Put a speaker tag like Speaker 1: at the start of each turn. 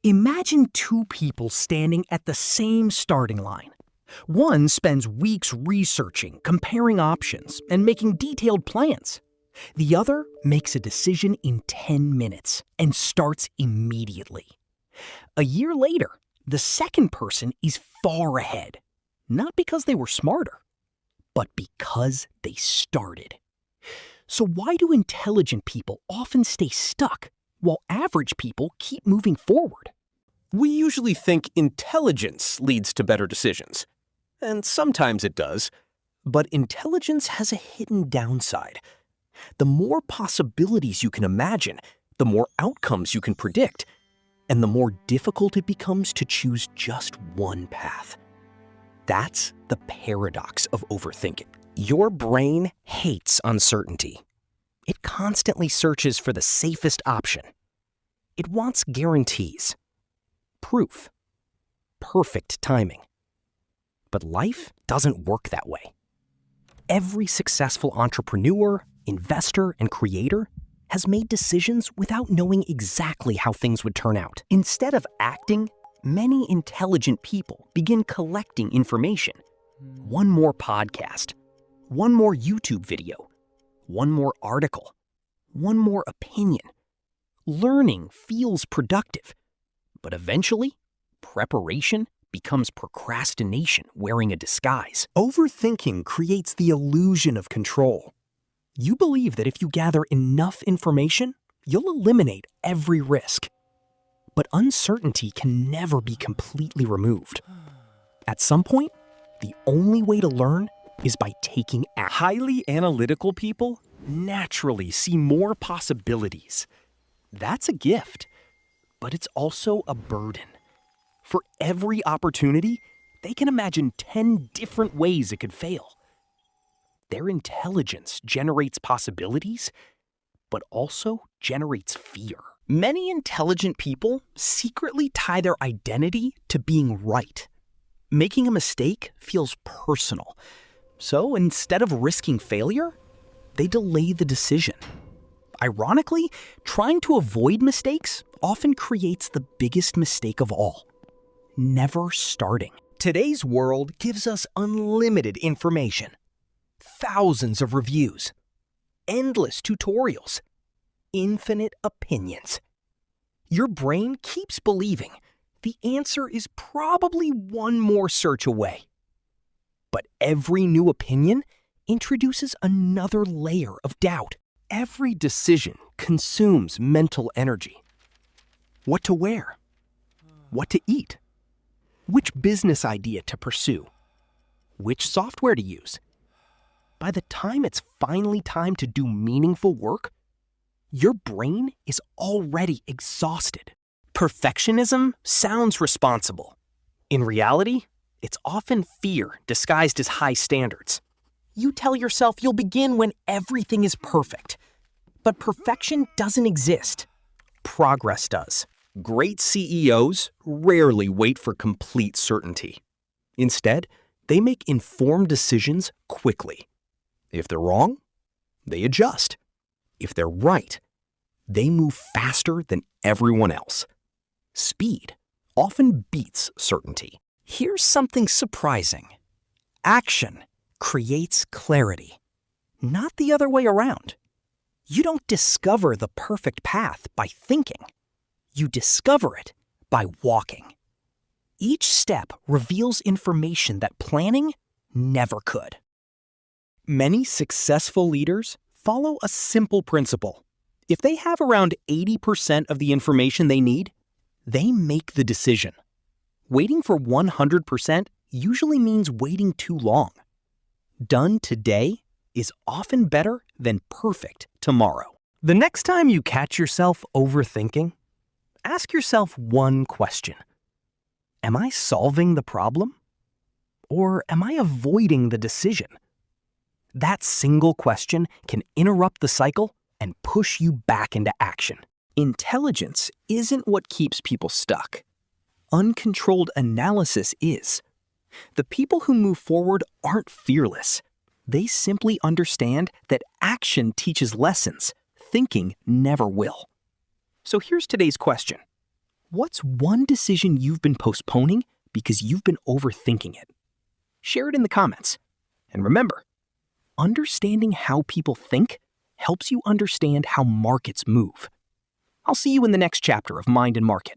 Speaker 1: Imagine two people standing at the same starting line. One spends weeks researching, comparing options, and making detailed plans. The other makes a decision in 10 minutes and starts immediately. A year later, the second person is far ahead, not because they were smarter, but because they started. So why do intelligent people often stay stuck while average people keep moving forward?
Speaker 2: We usually think intelligence leads to better decisions. And sometimes it does. But intelligence has a hidden downside. The more possibilities you can imagine, the more outcomes you can predict, and the more difficult it becomes to choose just one path. That's the paradox of overthinking. Your brain hates uncertainty. It constantly searches for the safest option. It wants guarantees, proof, perfect timing. But life doesn't work that way. Every successful entrepreneur, investor, and creator has made decisions without knowing exactly how things would turn out.
Speaker 1: Instead of acting, many intelligent people begin collecting information. One more podcast, one more YouTube video, one more article, one more opinion. Learning feels productive, but eventually, preparation becomes procrastination wearing a disguise. Overthinking creates the illusion of control. You believe that if you gather enough information, you'll eliminate every risk. But uncertainty can never be completely removed. At some point, the only way to learn is by taking action. Highly analytical people naturally see more possibilities. That's a gift, but it's also a burden. For every opportunity, they can imagine 10 different ways it could fail. Their intelligence generates possibilities, but also generates fear. Many intelligent people secretly tie their identity to being right. Making a mistake feels personal. So instead of risking failure, they delay the decision. Ironically, trying to avoid mistakes often creates the biggest mistake of all: never starting. Today's world gives us unlimited information. Thousands of reviews, endless tutorials, infinite opinions. Your brain keeps believing the answer is probably one more search away. But every new opinion introduces another layer of doubt. Every decision consumes mental energy. What to wear? What to eat? Which business idea to pursue? Which software to use? By the time it's finally time to do meaningful work, your brain is already exhausted. Perfectionism sounds responsible. In reality, it's often fear disguised as high standards. You tell yourself you'll begin when everything is perfect. But perfection doesn't exist. Progress does. Great CEOs rarely wait for complete certainty. Instead, they make informed decisions quickly. If they're wrong, they adjust. If they're right, they move faster than everyone else. Speed often beats certainty. Here's something surprising. Action creates clarity, not the other way around. You don't discover the perfect path by thinking. You discover it by walking. Each step reveals information that planning never could. Many successful leaders follow a simple principle. If they have around 80% of the information they need, they make the decision. Waiting for 100% usually means waiting too long. Done today is often better than perfect tomorrow. The next time you catch yourself overthinking, ask yourself one question. Am I solving the problem? Or am I avoiding the decision? That single question can interrupt the cycle and push you back into action. Intelligence isn't what keeps people stuck. Uncontrolled analysis is. The people who move forward aren't fearless. They simply understand that action teaches lessons thinking never will. So here's today's question.
Speaker 2: What's one decision you've been postponing because you've been overthinking it? Share it in the comments. And remember, understanding how people think helps you understand how markets move. I'll see you in the next chapter of Mind and Market.